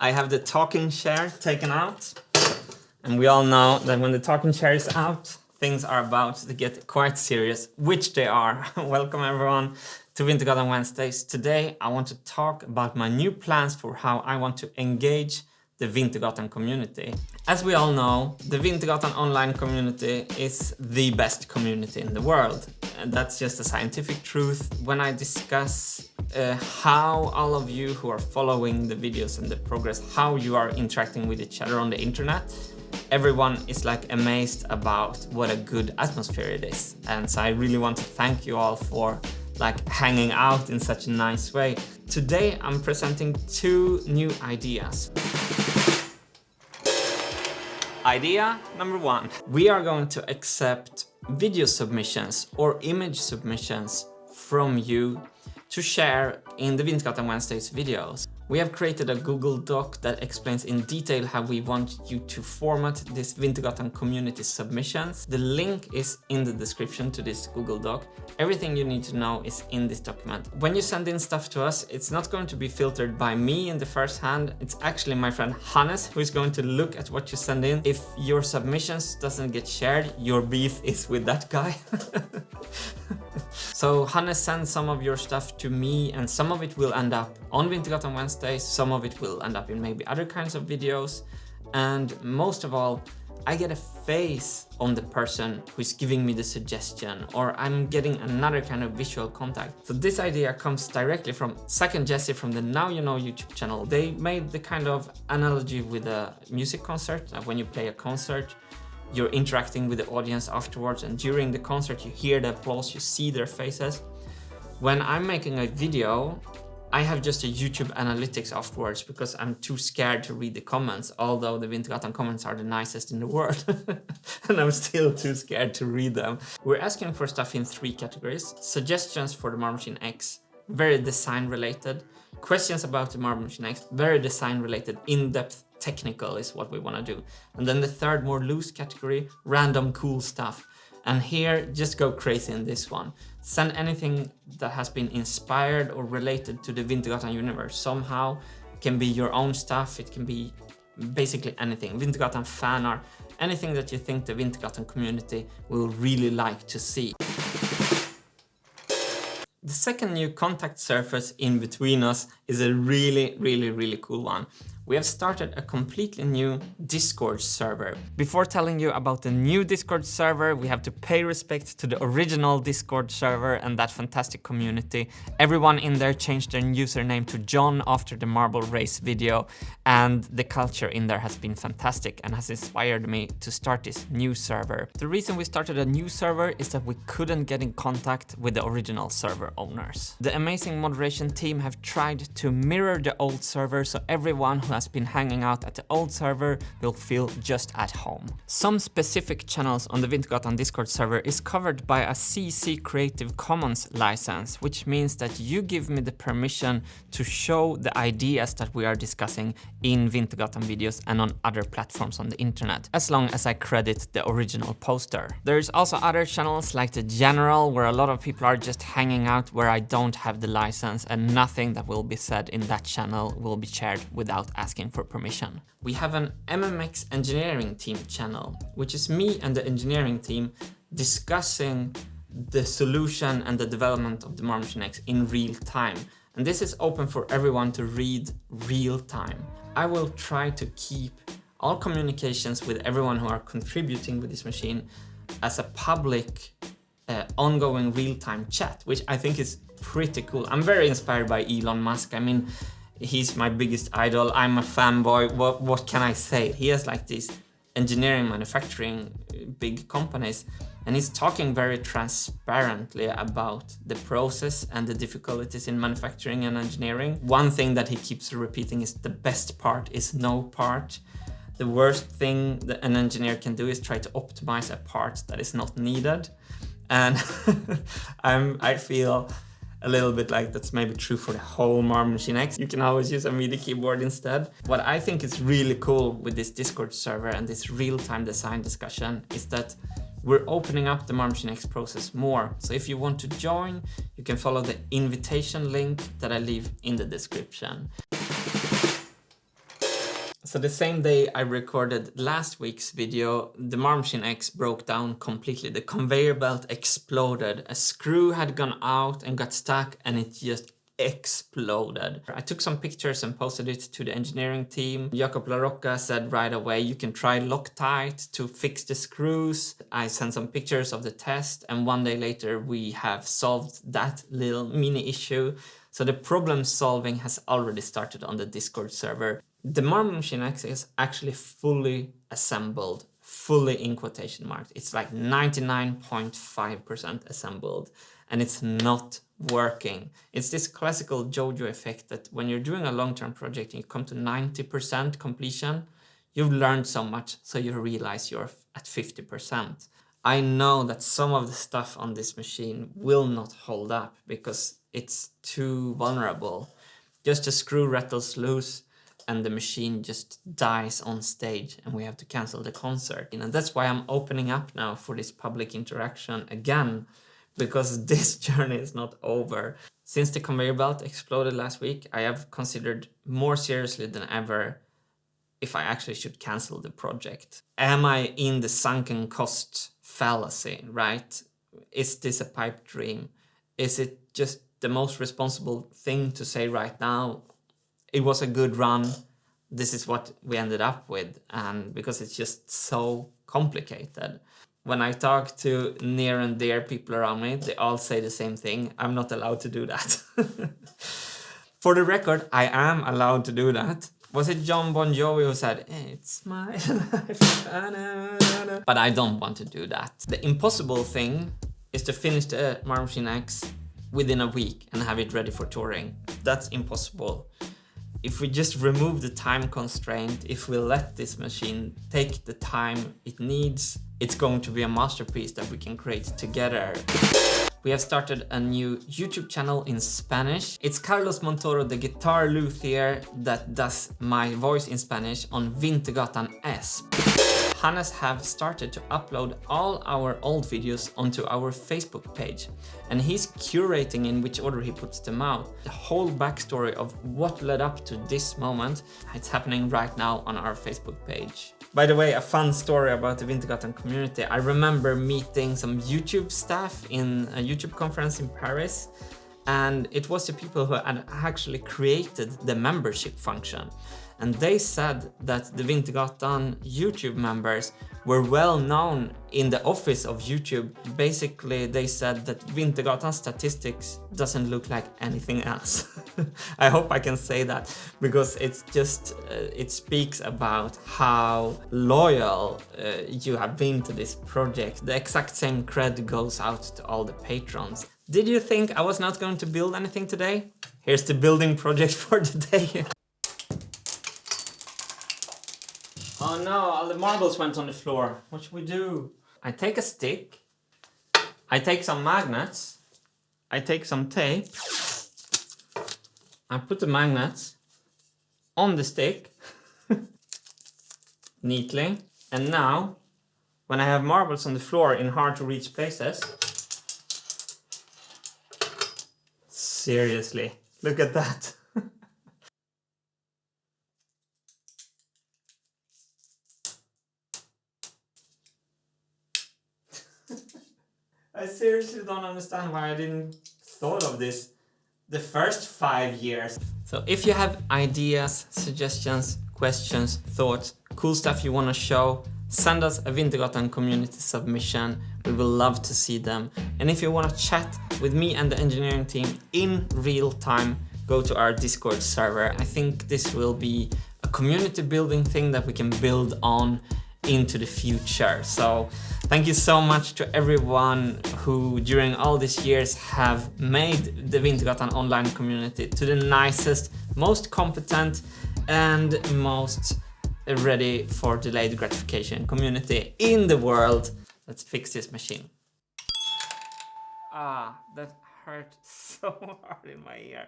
I have the talking chair taken out. And we all know that when the talking chair is out, things are about to get quite serious, which they are. Welcome everyone to Wintergatan Wednesdays. Today I want to talk about my new plans for how I want to engage the Wintergatan community. As we all know, the Wintergatan online community is the best community in the world. And that's just a scientific truth. When I discuss how all of you who are following the videos and the progress, how you are interacting with each other on the internet, everyone is like amazed about what a good atmosphere it is. And so I really want to thank you all for like hanging out in such a nice way. Today I'm presenting two new ideas. Idea number one. We are going to accept video submissions or image submissions from you to share in the Wintergatan Wednesdays videos. We have created a Google Doc that explains in detail how we want you to format this Wintergatan community submissions. The link is in the description to this Google Doc. Everything you need to know is in this document. When you send in stuff to us, it's not going to be filtered by me in the first hand. It's actually my friend Hannes who is going to look at what you send in. If your submissions doesn't get shared, your beef is with that guy. So Hannes sends some of your stuff to me and some of it will end up on Wintergatan Wednesdays, some of it will end up in maybe other kinds of videos, and most of all, I get a face on the person who is giving me the suggestion, or I'm getting another kind of visual contact. So this idea comes directly from Zach and Jesse from the Now You Know YouTube channel. They made the kind of analogy with a music concert, like when you play a concert, you're interacting with the audience afterwards, and during the concert you hear the applause, you see their faces. When I'm making a video, I have just a YouTube analytics afterwards because I'm too scared to read the comments, although the Wintergatan comments are the nicest in the world. And I'm still too scared to read them. We're asking for stuff in three categories. Suggestions for the Marble Machine X, very design related. Questions about the Marble Machine X, very design related, in-depth technical is what we want to do. And then the third, more loose category, random cool stuff. And here, just go crazy in this one. Send anything that has been inspired or related to the Wintergatan universe somehow. It can be your own stuff, it can be basically anything. Wintergatan fan art, anything that you think the Wintergatan community will really like to see. The second new contact surface in between us is a really cool one. We have started a completely new Discord server. Before telling you about the new Discord server, we have to pay respect to the original Discord server and that fantastic community. Everyone in there changed their username to John after the marble race video, and the culture in there has been fantastic and has inspired me to start this new server. The reason we started a new server is that we couldn't get in contact with the original server owners. The amazing moderation team have tried to mirror the old server, so everyone who has been hanging out at the old server will feel just at home. Some specific channels on the Wintergatan Discord server is covered by a CC Creative Commons license, which means that you give me the permission to show the ideas that we are discussing in Wintergatan videos and on other platforms on the internet, as long as I credit the original poster. There's also other channels like the General, where a lot of people are just hanging out where I don't have the license, and nothing that will be said in that channel will be shared without asking for permission. We have an MMX engineering team channel, which is me and the engineering team discussing the solution and the development of the Marble Machine X in real time. And this is open for everyone to read real time. I will try to keep all communications with everyone who are contributing with this machine as a public ongoing real-time chat, which I think is pretty cool. I'm very inspired by Elon Musk. I mean, he's my biggest idol. I'm a fanboy. What can I say? He has like these engineering, manufacturing, big companies, and he's talking very transparently about the process and the difficulties in manufacturing and engineering. One thing that he keeps repeating is the best part is no part. The worst thing that an engineer can do is try to optimize a part that is not needed. And I feel a little bit like that's maybe true for the whole Marble Machine X. You can always use a MIDI keyboard instead. What I think is really cool with this Discord server and this real-time design discussion is that we're opening up the Marble Machine X process more. So if you want to join, you can follow the invitation link that I leave in the description. So the same day I recorded last week's video, the Marble Machine X broke down completely. The conveyor belt exploded. A screw had gone out and got stuck, and it just exploded. I took some pictures and posted it to the engineering team. Jacob LaRocca said right away, you can try Loctite to fix the screws. I sent some pictures of the test, and one day later we have solved that little mini issue. So the problem solving has already started on the Discord server. The Marble Machine X is actually fully assembled, fully in quotation marks. It's like 99.5% assembled, and it's not working. It's this classical JoJo effect that when you're doing a long-term project and you come to 90% completion, you've learned so much, so you realize you're at 50%. I know that some of the stuff on this machine will not hold up because it's too vulnerable. Just a screw rattles loose and the machine just dies on stage and we have to cancel the concert. And that's why I'm opening up now for this public interaction again, because this journey is not over. Since the conveyor belt exploded last week, I have considered more seriously than ever if I actually should cancel the project. Am I in the sunken cost fallacy, right? Is this a pipe dream? Is it just the most responsible thing to say right now? It was a good run. This is what we ended up with. And because it's just so complicated. When I talk to near and dear people around me, they all say the same thing. I'm not allowed to do that. For the record, I am allowed to do that. Was it John Bon Jovi who said, "It's my life"? But I don't want to do that. The impossible thing is to finish the Marble Machine X within a week and have it ready for touring. That's impossible. If we just remove the time constraint, if we let this machine take the time it needs, it's going to be a masterpiece that we can create together. We have started a new YouTube channel in Spanish. It's Carlos Montoro, the guitar luthier, that does my voice in Spanish on Wintergatan S. Hannes have started to upload all our old videos onto our Facebook page, and he's curating in which order he puts them out. The whole backstory of what led up to this moment, it's happening right now on our Facebook page. By the way, a fun story about the Wintergatan community. I remember meeting some YouTube staff in a YouTube conference in Paris, and it was the people who had actually created the membership function. And they said that the Wintergatan YouTube members were well known in the office of YouTube. Basically, they said that Wintergatan statistics doesn't look like anything else. I hope I can say that, because it's just, it speaks about how loyal you have been to this project. The exact same cred goes out to all the patrons. Did you think I was not going to build anything today? Here's the building project for the day. Oh no, all the marbles went on the floor. What should we do? I take a stick, I take some magnets, I take some tape, I put the magnets on the stick, neatly, and now, when I have marbles on the floor in hard to reach places, seriously, look at that. I seriously don't understand why I didn't thought of this the first 5 years. So if you have ideas, suggestions, questions, thoughts, cool stuff you want to show, send us a Wintergatan community submission. We will love to see them. And if you want to chat with me and the engineering team in real time, go to our Discord server. I think this will be a community building thing that we can build on into the future. So thank you so much to everyone who during all these years have made the Wintergatan online community to the nicest, most competent and most ready for delayed gratification community in the world. Let's fix this machine. Ah, that hurt so hard in my ear.